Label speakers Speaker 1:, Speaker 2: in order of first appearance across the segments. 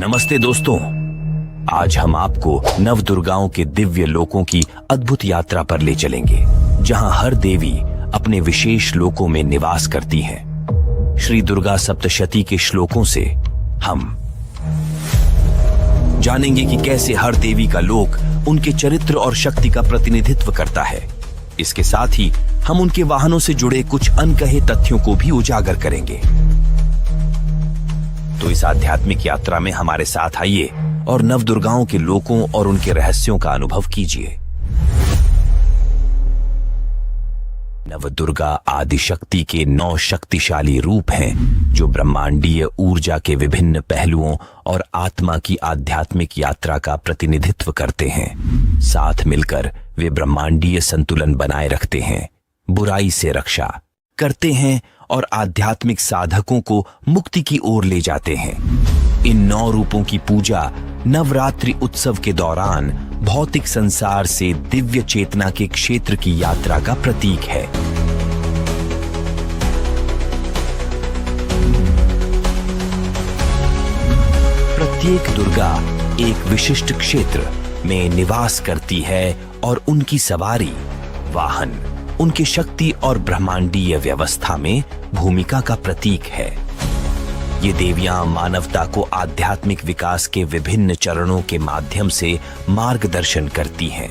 Speaker 1: नमस्ते दोस्तों, आज हम आपको नवदुर्गाओं के दिव्य लोकों की अद्भुत यात्रा पर ले चलेंगे, जहां हर देवी अपने विशेष लोकों में निवास करती हैं। श्री दुर्गा सप्तशती के श्लोकों से हम जानेंगे कि कैसे हर देवी का लोक उनके चरित्र और शक्ति का प्रतिनिधित्व करता है। इसके साथ ही हम उनके वाहनों से जुड़े कुछ अनकहे तथ्यों को भी उजागर करेंगे। तो इस आध्यात्मिक यात्रा में हमारे साथ आइए और नवदुर्गाओं के लोकों और उनके रहस्यों का अनुभव कीजिए। नवदुर्गा आदिशक्ति के 9 शक्तिशाली रूप हैं, जो ब्रह्मांडीय ऊर्जा के विभिन्न पहलुओं और आत्मा की आध्यात्मिक यात्रा का प्रतिनिधित्व करते हैं। साथ मिलकर वे ब्रह्मांडीय संतुलन बनाए रखते हैं, बुराई से रक्षा करते हैं और आध्यात्मिक साधकों को मुक्ति की ओर ले जाते हैं। इन 9 रूपों की पूजा नवरात्रि उत्सव के दौरान भौतिक संसार से दिव्य चेतना के क्षेत्र की यात्रा का प्रतीक है। प्रत्येक दुर्गा एक विशिष्ट क्षेत्र में निवास करती है और उनकी सवारी, वाहन, उनकी शक्ति और ब्रह्मांडीय व्यवस्था में भूमिका का प्रतीक है। ये देवियां मानवता को आध्यात्मिक विकास के विभिन्न चरणों के माध्यम से मार्गदर्शन करती हैं।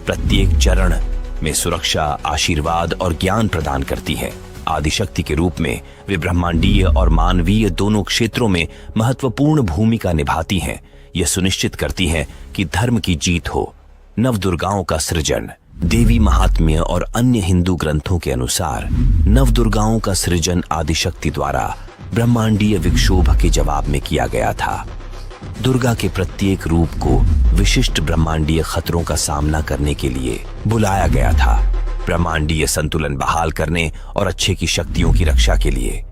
Speaker 1: प्रत्येक चरण में सुरक्षा, आशीर्वाद और ज्ञान प्रदान करती है। आदिशक्ति के रूप में वे ब्रह्मांडीय और मानवीय दोनों क्षेत्रों में महत्वपूर्ण भूमिका निभाती हैं। यह सुनिश्चित करती हैं कि धर्म की जीत हो। नवदुर्गाओं का सृजन। देवी महात्म्य और अन्य हिंदू ग्रंथों के अनुसार नवदुर्गाओं का सृजन आदिशक्ति द्वारा ब्रह्मांडीय विक्षोभ के जवाब में किया गया था। दुर्गा के प्रत्येक रूप को विशिष्ट ब्रह्मांडीय खतरों का सामना करने के लिए बुलाया गया था। ब्रह्मांडीय संतुलन बहाल करने और अच्छे की शक्तियों की रक्षा के लिए।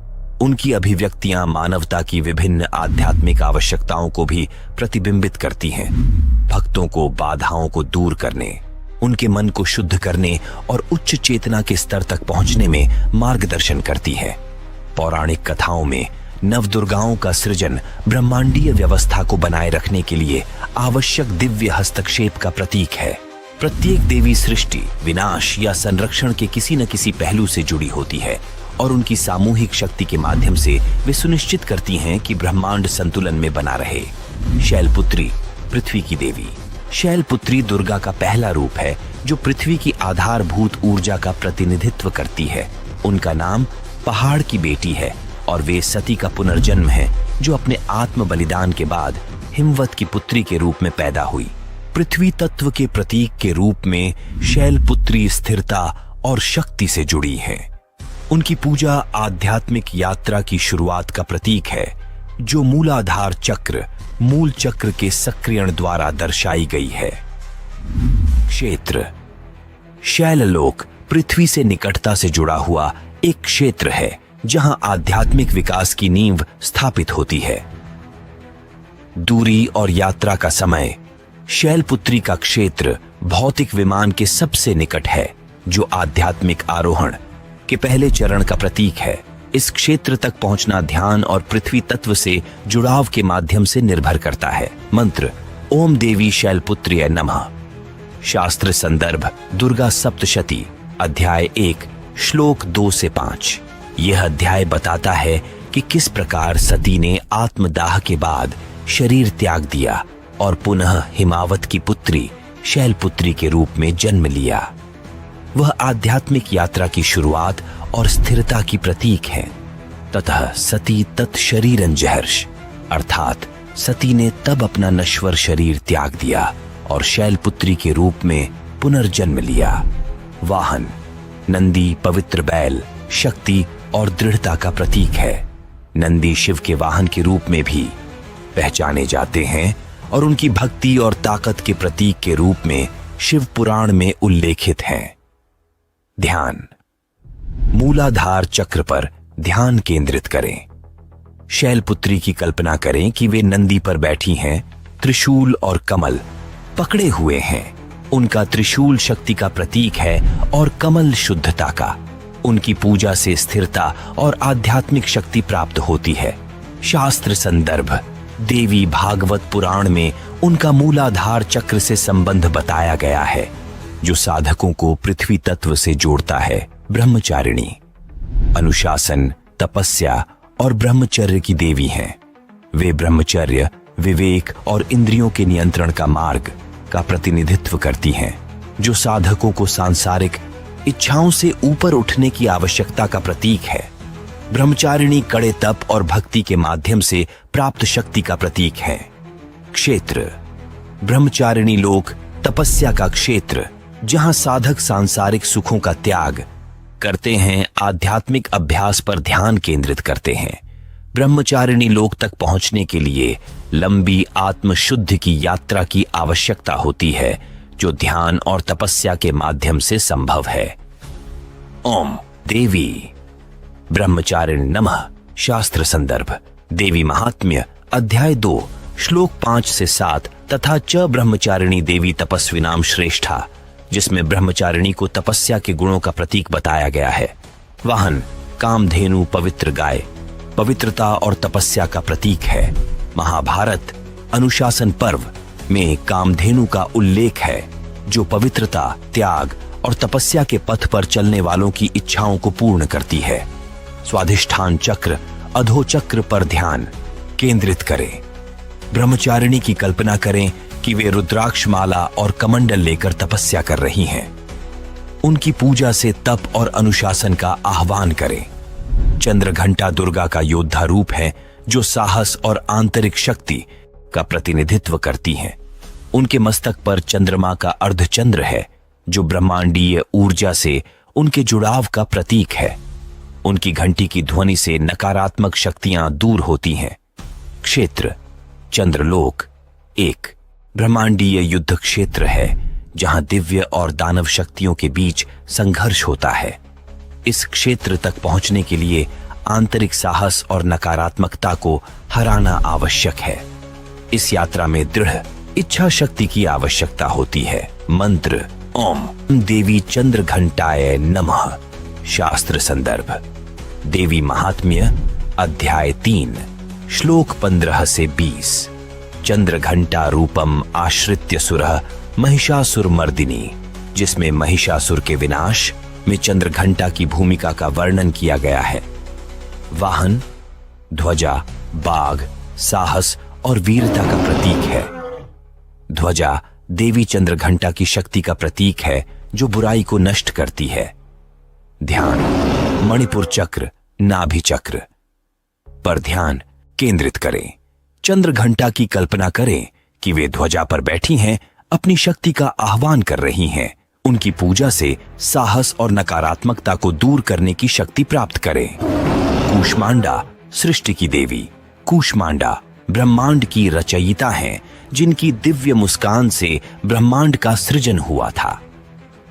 Speaker 1: उनकी अभिव्यक्तियां मानवता की विभिन्न आध्यात्मिक आवश्यकताओं को भी प्रतिबिंबित करती हैं। भक्तों को बाधाओं को दूर करने, उनके मन को शुद्ध करने और उच्च चेतना के स्तर तक पहुंचने में मार्गदर्शन करती है। पौराणिक कथाओं में नवदुर्गाओं का सृजन ब्रह्मांडीय व्यवस्था को बनाए रखने के लिए आवश्यक दिव्य हस्तक्षेप का प्रतीक है। प्रत्येक देवी सृष्टि, विनाश या संरक्षण के किसी न किसी पहलू से जुड़ी होती है और उनकी सामूहिक शक्ति के माध्यम से वे सुनिश्चित करती हैं कि ब्रह्मांड संतुलन में बना रहे। शैलपुत्री, पृथ्वी की देवी। शैलपुत्री दुर्गा का पहला रूप है जो पृथ्वी की आधारभूत ऊर्जा का प्रतिनिधित्व करती है। उनका नाम पहाड़ की बेटी है और वे सती का पुनर्जन्म है, जो अपने आत्म बलिदान के बाद हिमवत की पुत्री के रूप में पैदा हुई। पृथ्वी तत्व के प्रतीक के रूप में शैलपुत्री स्थिरता और शक्ति से जुड़ी है। उनकी पूजा आध्यात्मिक यात्रा की शुरुआत का प्रतीक है, जो मूलाधार चक्र, मूल चक्र के सक्रियण द्वारा दर्शाई गई है। क्षेत्र। शैललोक पृथ्वी से निकटता से जुड़ा हुआ एक क्षेत्र है, जहां आध्यात्मिक विकास की नींव स्थापित होती है। दूरी और यात्रा का समय। शैलपुत्री का क्षेत्र भौतिक विमान के सबसे निकट है, जो आध्यात्मिक आरोहण के पहले चरण का प्रतीक है। इस क्षेत्र तक पहुंचना ध्यान और पृथ्वी तत्व से जुड़ाव के माध्यम से निर्भर करता है। मंत्र: ओम देवी शैलपुत्र्यै नमः। शास्त्र संदर्भ: दुर्गा सप्तशती, अध्याय 1, श्लोक 2 से 5। यह अध्याय बताता है कि किस प्रकार सती ने आत्मदाह के बाद शरीर त्याग दिया और पुनः हिमावत की पुत्री शैलपुत्री के रूप में जन्म लिया। वह आध्यात्मिक यात्रा की शुरुआत और स्थिरता की प्रतीक है। ततः सती तत्शरीरं जहर्ष, अर्थात सती ने तब अपना नश्वर शरीर त्याग दिया और शैलपुत्री के रूप में पुनर्जन्म लिया। वाहन: नंदी पवित्र बैल, शक्ति और दृढ़ता का प्रतीक है। नंदी शिव के वाहन के रूप में भी पहचाने जाते हैं और उनकी भक्ति और ताकत के प्रतीक के रूप में शिव पुराण में उल्लेखित हैं। ध्यान: मूलाधार चक्र पर ध्यान केंद्रित करें। शैलपुत्री की कल्पना करें कि वे नंदी पर बैठी हैं, त्रिशूल और कमल पकड़े हुए हैं। उनका त्रिशूल शक्ति का प्रतीक है और कमल शुद्धता का। उनकी पूजा से स्थिरता और आध्यात्मिक शक्ति प्राप्त होती है। शास्त्र संदर्भ: देवी भागवत पुराण में उनका मूलाधार चक्र से संबंध बताया गया है, जो साधकों को पृथ्वी तत्व से जोड़ता है। ब्रह्मचारिणी अनुशासन, तपस्या और ब्रह्मचर्य की देवी हैं। वे ब्रह्मचर्य, विवेक और इंद्रियों के नियंत्रण का मार्ग का प्रतिनिधित्व करती हैं, जो साधकों को सांसारिक इच्छाओं से ऊपर उठने की आवश्यकता का प्रतीक है। ब्रह्मचारिणी कड़े तप और भक्ति के माध्यम से प्राप्त शक्ति का प्रतीक है। क्षेत्र ब्रह्मचारिणी लोक तपस्या का क्षेत्र, जहां साधक सांसारिक सुखों का त्याग करते हैं, आध्यात्मिक अभ्यास पर ध्यान केंद्रित करते हैं। ब्रह्मचारिणी लोक तक पहुंचने के लिए लंबी आत्मशुद्धि की यात्रा की आवश्यकता होती है, जो ध्यान और तपस्या के माध्यम से संभव है। ओम देवी ब्रह्मचारिणी नमः। शास्त्र संदर्भ देवी महात्म्य अध्याय 2 श्लोक 5 से 7 तथा च ब्रह्मचारिणी देवी तपस्विनाम श्रेष्ठा, जिसमें ब्रह्मचारिणी को तपस्या के गुणों का प्रतीक बताया गया है। वाहन कामधेनु पवित्र गाय पवित्रता और तपस्या का प्रतीक है। महाभारत अनुशासन पर्व में कामधेनु का उल्लेख है, जो पवित्रता, त्याग और तपस्या के पथ पर चलने वालों की इच्छाओं को पूर्ण करती है। स्वाधिष्ठान चक्र अधोचक्र पर ध्यान केंद्रित करें। ब्रह्मचारिणी की कल्पना करें कि वे रुद्राक्ष माला और कमंडल लेकर तपस्या कर रही हैं। उनकी पूजा से तप और अनुशासन का आह्वान करें। चंद्रघंटा दुर्गा का योद्धा रूप है, जो साहस और आंतरिक शक्ति का प्रतिनिधित्व करती हैं। उनके मस्तक पर चंद्रमा का अर्धचंद्र है, जो ब्रह्मांडीय ऊर्जा से उनके जुड़ाव का प्रतीक है। उनकी घंटी की ध्वनि से नकारात्मक शक्तियां दूर होती हैं। क्षेत्र चंद्रलोक एक ब्रह्मांडीय युद्ध क्षेत्र है, जहां दिव्य और दानव शक्तियों के बीच संघर्ष होता है। इस क्षेत्र तक पहुंचने के लिए आंतरिक साहस और नकारात्मकता को हराना आवश्यक है। इस यात्रा में दृढ़ इच्छा शक्ति की आवश्यकता होती है। मंत्र ओम देवी चंद्रघंटाय नमः। शास्त्र संदर्भ देवी महात्म्य अध्याय 3 श्लोक 15 से 20। चंद्रघंटा रूपम आश्रित्य सुरः महिषासुर मर्दिनी, जिसमें महिषासुर के विनाश में चंद्रघंटा की भूमिका का वर्णन किया गया है। वाहन ध्वजा बाघ साहस और वीरता का प्रतीक है। ध्वजा देवी चंद्रघंटा की शक्ति का प्रतीक है, जो बुराई को नष्ट करती है। ध्यान मणिपुर चक्र नाभि चक्र पर ध्यान केंद्रित करें। चंद्रघंटा की कल्पना करें कि वे ध्वजा पर बैठी हैं, अपनी शक्ति का आह्वान कर रही हैं। उनकी पूजा से साहस और नकारात्मकता को दूर करने की शक्ति प्राप्त करें। कूष्मांडा सृष्टि की देवी। कूष्मांडा ब्रह्मांड की रचयिता हैं, जिनकी दिव्य मुस्कान से ब्रह्मांड का सृजन हुआ था।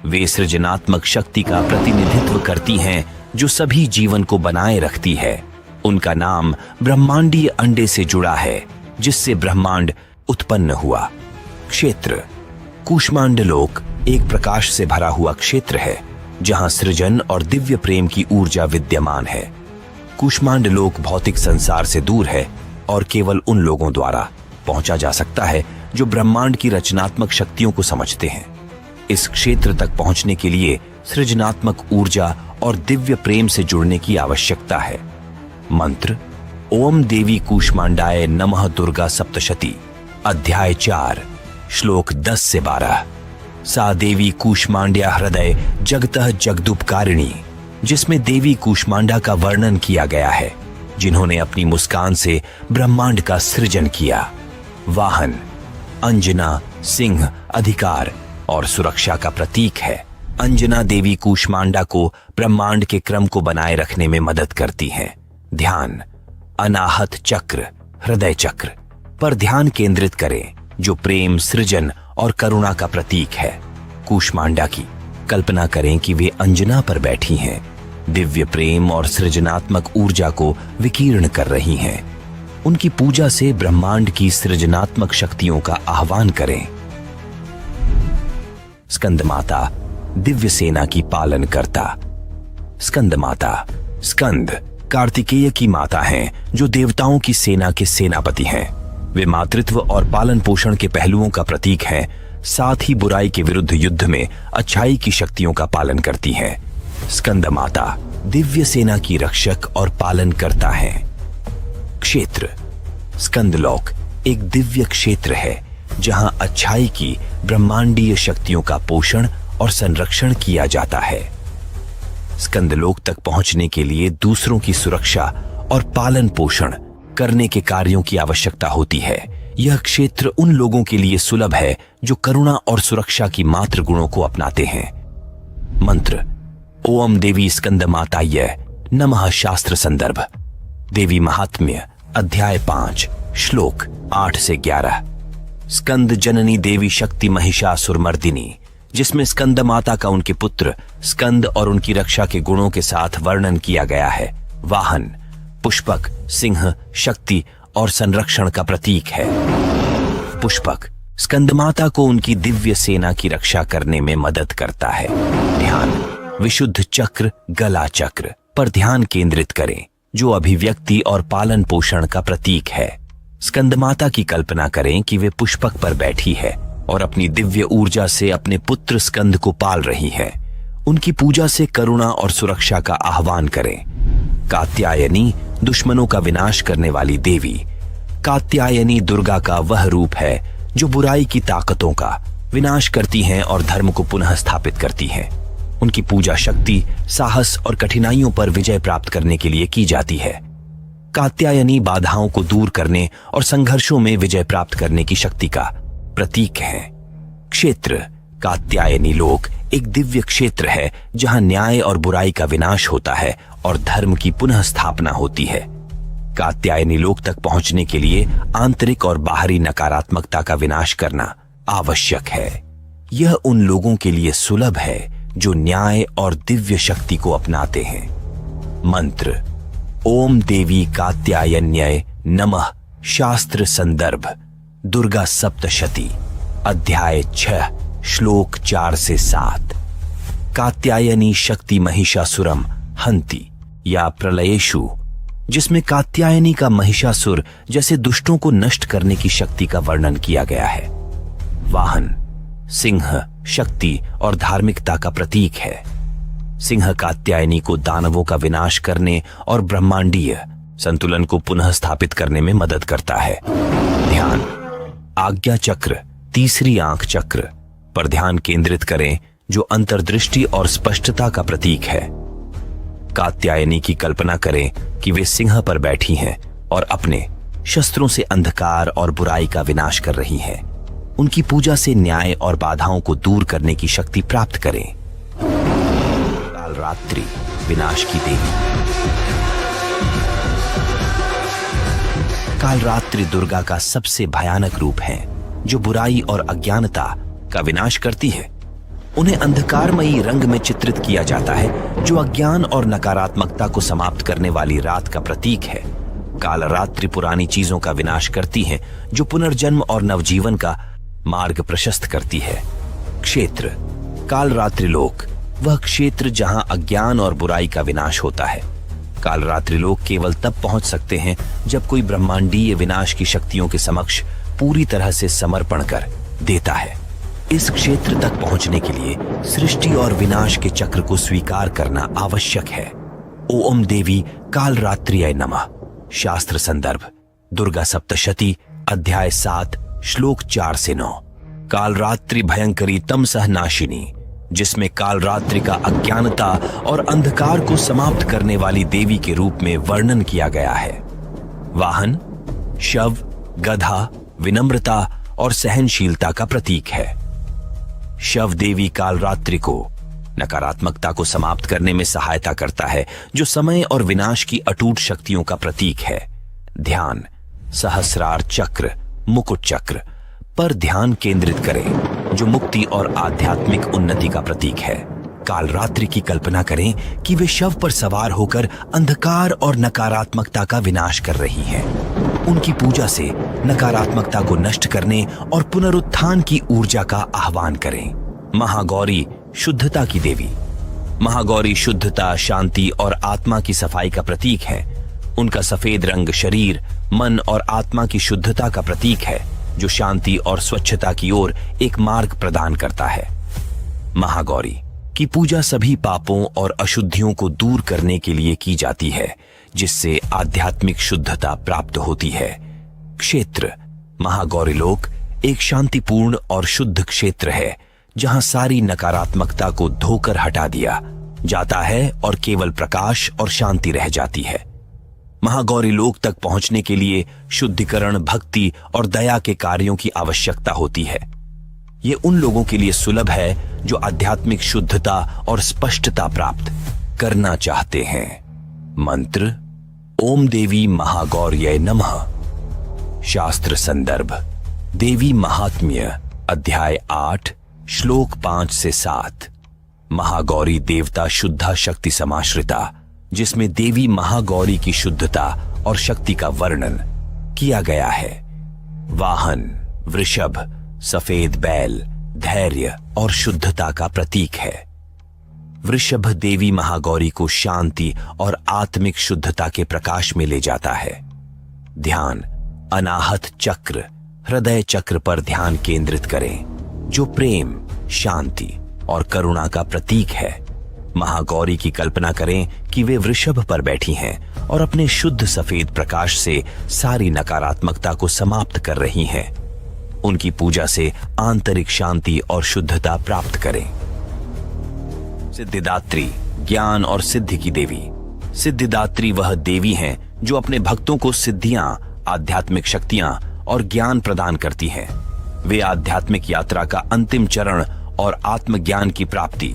Speaker 1: वे सृजनात्मक शक्ति का प्रतिनिधित्व करती हैं, जो सभी जीवन को बनाए रखती है। उनका नाम ब्रह्मांडीय अंडे से जुड़ा है, जिससे ब्रह्मांड उत्पन्न हुआ। क्षेत्र कूष्मांड लोक एक प्रकाश से भरा हुआ क्षेत्र है, जहां सृजन और दिव्य प्रेम की ऊर्जा विद्यमान है। कूष्मांड लोक भौतिक संसार से दूर है और केवल उन लोगों द्वारा पहुंचा जा सकता है जो ब्रह्मांड की रचनात्मक शक्तियों को समझते हैं। इस क्षेत्र तक पहुंचने के लिए सृजनात्मक ऊर्जा और दिव्य प्रेम से जुड़ने की आवश्यकता है। मंत्र ओम देवी कूष्मांडाय नमः। दुर्गा सप्तशती अध्याय 4 श्लोक 10 से 12। सा देवी कूष्मांड्या हृदय जगतः जगदुपकारिणी, जिसमें देवी कूष्मांडा का वर्णन किया गया है, जिन्होंने अपनी मुस्कान से ब्रह्मांड का सृजन किया। वाहन अंजना सिंह अधिकार और सुरक्षा का प्रतीक है। अंजना देवी कूष्मांडा को ब्रह्मांड के क्रम को बनाए रखने में मदद करती हैं। ध्यान अनाहत चक्र हृदय चक्र पर ध्यान केंद्रित करें, जो प्रेम सृजन और करुणा का प्रतीक है। कूष्मांडा की कल्पना करें कि वे अंजना पर बैठी हैं, दिव्य प्रेम और सृजनात्मक ऊर्जा को विकीर्ण कर रही हैं। उनकी पूजा से ब्रह्मांड की सृजनात्मक शक्तियों का आह्वान करें। स्कंद माता दिव्य सेना की पालन करता। स्कंद माता स्कंद कार्तिकेय की माता हैं, जो देवताओं की सेना के सेनापति हैं। वे मातृत्व और पालन पोषण के पहलुओं का प्रतीक हैं, साथ ही बुराई के विरुद्ध युद्ध में अच्छाई की शक्तियों का पालन करती हैं। स्कंद माता दिव्य सेना की रक्षक और पालन करता है। क्षेत्र स्कंदलोक एक दिव्य क्षेत्र है जहां अच्छाई की ब्रह्मांडीय शक्तियों का पोषण और संरक्षण किया जाता है। स्कंदलोक तक पहुंचने के लिए दूसरों की सुरक्षा और पालन पोषण करने के कार्यों की आवश्यकता होती है। यह क्षेत्र उन लोगों के लिए सुलभ है जो करुणा और सुरक्षा की मात्र गुणों को अपनाते हैं। मंत्र ओम देवी स्कंद माताय नमः। शास्त्र संदर्भ देवी महात्म्य अध्याय 5 श्लोक 8 से 11। स्कंद जननी देवी शक्ति महिषासुरमर्दिनी, जिसमें स्कंद माता का उनके पुत्र स्कंद और उनकी रक्षा के गुणों के साथ वर्णन किया गया है। वाहन पुष्पक सिंह शक्ति और संरक्षण का प्रतीक है। पुष्पक स्कंद माता को उनकी दिव्य सेना की रक्षा करने में मदद करता है। ध्यान विशुद्ध चक्र गला चक्र पर ध्यान केंद्रित करें, जो अभिव्यक्ति और पालन पोषण का प्रतीक है। स्कंद माता की कल्पना करें कि वे पुष्पक पर बैठी है और अपनी दिव्य ऊर्जा से अपने पुत्र स्कंद को पाल रही है। उनकी पूजा से करुणा और सुरक्षा का आह्वान करें। कात्यायनी दुश्मनों का विनाश करने वाली देवी। कात्यायनी दुर्गा का वह रूप है जो बुराई की ताकतों का विनाश करती हैं और धर्म को पुनः स्थापित करती हैं। उनकी पूजा शक्ति, साहस और कठिनाइयों पर विजय प्राप्त करने के लिए की जाती है। कात्यायनी बाधाओं को दूर करने और संघर्षों में विजय प्राप्त करने की शक्ति का प्रतीक है। क्षेत्र कात्यायनी लोक एक दिव्य क्षेत्र है जहां न्याय और बुराई का विनाश होता है और धर्म की पुनः स्थापना होती है। कात्यायनी लोक तक पहुंचने के लिए आंतरिक और बाहरी नकारात्मकता का विनाश करना आवश्यक है। यह उन लोगों के लिए सुलभ है जो न्याय और दिव्य शक्ति को अपनाते हैं। मंत्र ओम देवी कात्यायन्यै नमः। शास्त्र संदर्भ दुर्गा सप्तशती अध्याय 6 श्लोक 4 से 7। कात्यायनी शक्ति महिषासुरम हंति या प्रलयेषु, जिसमें कात्यायनी का महिषासुर जैसे दुष्टों को नष्ट करने की शक्ति का वर्णन किया गया है। वाहन सिंह शक्ति और धार्मिकता का प्रतीक है। सिंह कात्यायनी को दानवों का विनाश करने और ब्रह्मांडीय संतुलन को पुनः स्थापित करने में मदद करता है। ध्यान आज्ञा चक्र तीसरी आंख चक्र पर ध्यान केंद्रित करें, जो अंतर्दृष्टि और स्पष्टता का प्रतीक है। कात्यायनी की कल्पना करें कि वे सिंह पर बैठी हैं और अपने शस्त्रों से अंधकार और बुराई का विनाश कर रही हैं। उनकी पूजा से न्याय और बाधाओं को दूर करने की शक्ति प्राप्त करें। कालरात्रि विनाश की देवी। कालरात्रि दुर्गा का सबसे भयानक रूप है जो बुराई और अज्ञानता का विनाश करती है। उन्हें अंधकारमयी रंग में चित्रित किया जाता है, जो अज्ञान और नकारात्मकता को समाप्त करने वाली रात का प्रतीक है। कालरात्रि पुरानी चीजों का विनाश करती है, जो पुनर्जन्म और नवजीवन का मार्ग प्रशस्त करती है। क्षेत्र कालरात्रि लोक वह क्षेत्र जहां अज्ञान और बुराई का विनाश होता है। कालरात्रि लोक केवल तब पहुंच सकते हैं जब कोई ब्रह्मांडीय विनाश की शक्तियों के समक्ष पूरी तरह से समर्पण कर देता है। इस क्षेत्र तक पहुंचने के लिए सृष्टि और विनाश के चक्र को स्वीकार करना आवश्यक है। ओम देवी कालरात्रिय नमः। शास्त्र संदर्भ दुर्गा सप्तशती अध्याय 7 श्लोक 4 से 9। कालरात्रि भयंकरी तमसः नाशिनी, जिसमें कालरात्रि का अज्ञानता और अंधकार को समाप्त करने वाली देवी के रूप में वर्णन किया गया है। वाहन शव गधा विनम्रता और सहनशीलता का प्रतीक है। शव देवी कालरात्रि को नकारात्मकता को समाप्त करने में सहायता करता है, जो समय और विनाश की अटूट शक्तियों का प्रतीक है। ध्यान सहस्रार चक्र मुकुट चक्र पर ध्यान केंद्रित करें, जो मुक्ति और आध्यात्मिक उन्नति का प्रतीक है। कालरात्रि की कल्पना करें कि वे शव पर सवार होकर अंधकार और नकारात्मकता का विनाश कर रही हैं। उनकी पूजा से नकारात्मकता को नष्ट करने और पुनरुत्थान की ऊर्जा का आह्वान करें। महागौरी शुद्धता की देवी। महागौरी शुद्धता, शांति और आत्मा की सफाई का प्रतीक है। उनका सफेद रंग शरीर मन और आत्मा की शुद्धता का प्रतीक है, जो शांति और स्वच्छता की ओर एक मार्ग प्रदान करता है। महागौरी की पूजा सभी पापों और अशुद्धियों को दूर करने के लिए की जाती है, जिससे आध्यात्मिक शुद्धता प्राप्त होती है। क्षेत्र महागौरी लोक एक शांतिपूर्ण और शुद्ध क्षेत्र है, जहां सारी नकारात्मकता को धोकर हटा दिया जाता है और केवल प्रकाश और शांति रह जाती है। महागौरी लोक तक पहुंचने के लिए शुद्धिकरण, भक्ति और दया के कार्यों की आवश्यकता होती है। ये उन लोगों के लिए सुलभ है जो आध्यात्मिक शुद्धता और स्पष्टता प्राप्त करना चाहते हैं। मंत्र ओम देवी महागौर्यै नमः। शास्त्र संदर्भ देवी महात्म्य अध्याय 8 श्लोक 5 से 7। महागौरी देवता शुद्धा शक्ति समाश्रिता, जिसमें देवी महागौरी की शुद्धता और शक्ति का वर्णन किया गया है। वाहन वृषभ सफेद बैल धैर्य और शुद्धता का प्रतीक है। वृषभ देवी महागौरी को शांति और आत्मिक शुद्धता के प्रकाश में ले जाता है। ध्यान अनाहत चक्र हृदय चक्र पर ध्यान केंद्रित करें, जो प्रेम, शांति और करुणा का प्रतीक है। महागौरी की कल्पना करें कि वे वृषभ पर बैठी हैं और अपने शुद्ध सफेद प्रकाश से सारी नकारात्मकता को समाप्त कर रही हैं। उनकी पूजा से आंतरिक शांति और शुद्धता प्राप्त करें। सिद्धिदात्री ज्ञान और सिद्धि की देवी। सिद्धिदात्री वह देवी हैं जो अपने भक्तों को सिद्धियां, आध्यात्मिक शक्तियां और ज्ञान प्रदान करती हैं। वे आध्यात्मिक यात्रा का अंतिम चरण और आत्मज्ञान की प्राप्ति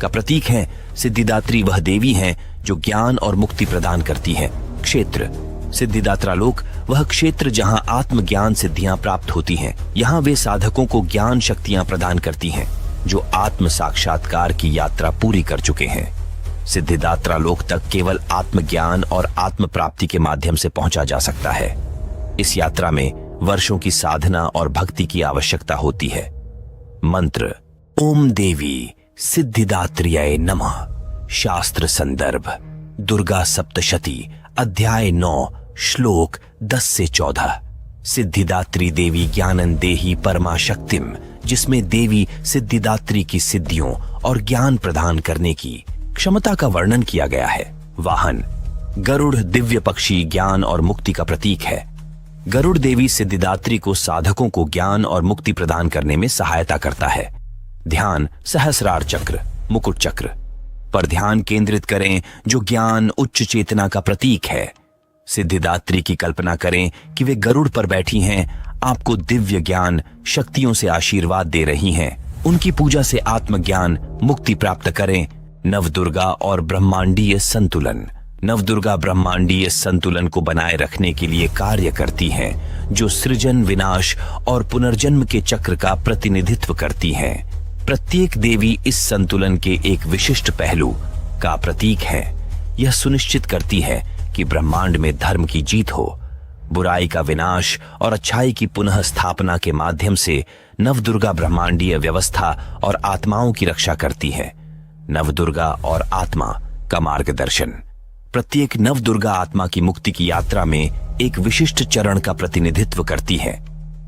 Speaker 1: का प्रतीक हैं। सिद्धिदात्री वह देवी हैं जो ज्ञान और मुक्ति प्रदान करती है। क्षेत्र सिद्धिदात्रा लोक वह क्षेत्र जहां आत्मज्ञान सिद्धियां प्राप्त होती हैं। यहाँ वे साधकों को ज्ञान शक्तियां प्रदान करती हैं जो आत्म साक्षात्कार की यात्रा पूरी कर चुके हैं। सिद्धिदात्रा लोक तक केवल आत्मज्ञान और आत्म प्राप्ति के माध्यम से पहुंचा जा सकता है। इस यात्रा में वर्षों की साधना और भक्ति की आवश्यकता होती है। मंत्र ओम देवी सिद्धिदात्र्यै नमः। शास्त्र संदर्भ दुर्गा सप्तशती अध्याय 9 श्लोक 10 से 14। सिद्धिदात्री देवी ज्ञानंदेही परमा शक्तिम, जिसमें देवी सिद्धिदात्री की सिद्धियों और ज्ञान प्रदान करने की क्षमता का वर्णन किया गया है। वाहन गरुड़ दिव्य पक्षी ज्ञान और मुक्ति का प्रतीक है। गरुड़ देवी सिद्धिदात्री को साधकों को ज्ञान और मुक्ति प्रदान करने में सहायता करता है। ध्यान सहस्रार चक्र मुकुट चक्र पर ध्यान केंद्रित करें, जो ज्ञान उच्च चेतना का प्रतीक है। सिद्धिदात्री की कल्पना करें कि वे गरुड़ पर बैठी हैं, आपको दिव्य ज्ञान शक्तियों से आशीर्वाद दे रही हैं। उनकी पूजा से आत्मज्ञान मुक्ति प्राप्त करें। नवदुर्गा और ब्रह्मांडीय संतुलन। नवदुर्गा ब्रह्मांडीय संतुलन को बनाए रखने के लिए कार्य करती हैं, जो सृजन, विनाश और पुनर्जन्म के चक्र का प्रतिनिधित्व करती हैं। प्रत्येक देवी इस संतुलन के एक विशिष्ट पहलू का प्रतीक है। यह सुनिश्चित करती है कि ब्रह्मांड में धर्म की जीत हो, बुराई का विनाश और अच्छाई की पुनः स्थापना के माध्यम से नवदुर्गा ब्रह्मांडीय व्यवस्था और आत्माओं की रक्षा करती है। नवदुर्गा और आत्मा का मार्गदर्शन। प्रत्येक नवदुर्गा आत्मा की मुक्ति की यात्रा में एक विशिष्ट चरण का प्रतिनिधित्व करती है।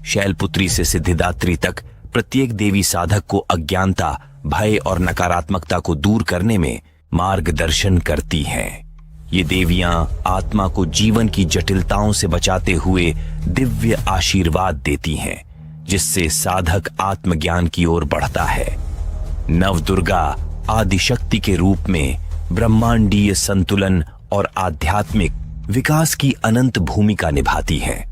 Speaker 1: शैलपुत्री से सिद्धिदात्री तक प्रत्येक देवी साधक को अज्ञानता, भय और नकारात्मकता को दूर करने में मार्गदर्शन करती हैं। ये देवियां आत्मा को जीवन की जटिलताओं से बचाते हुए दिव्य आशीर्वाद देती हैं, जिससे साधक आत्मज्ञान की ओर बढ़ता है। नवदुर्गा आदिशक्ति के रूप में ब्रह्मांडीय संतुलन और आध्यात्मिक विकास की अनंत भूमिका निभाती हैं।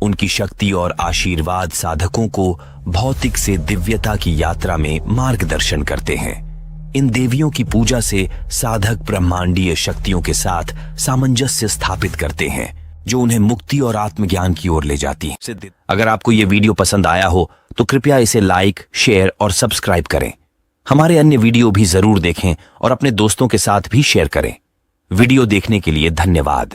Speaker 1: उनकी शक्ति और आशीर्वाद साधकों को भौतिक से दिव्यता की यात्रा में मार्गदर्शन करते हैं। इन देवियों की पूजा से साधक ब्रह्मांडीय शक्तियों के साथ सामंजस्य स्थापित करते हैं, जो उन्हें मुक्ति और आत्मज्ञान की ओर ले जाती है। अगर आपको यह वीडियो पसंद आया हो तो कृपया इसे लाइक, शेयर और सब्सक्राइब करें। हमारे अन्य वीडियो भी जरूर देखें और अपने दोस्तों के साथ भी शेयर करें। वीडियो देखने के लिए धन्यवाद।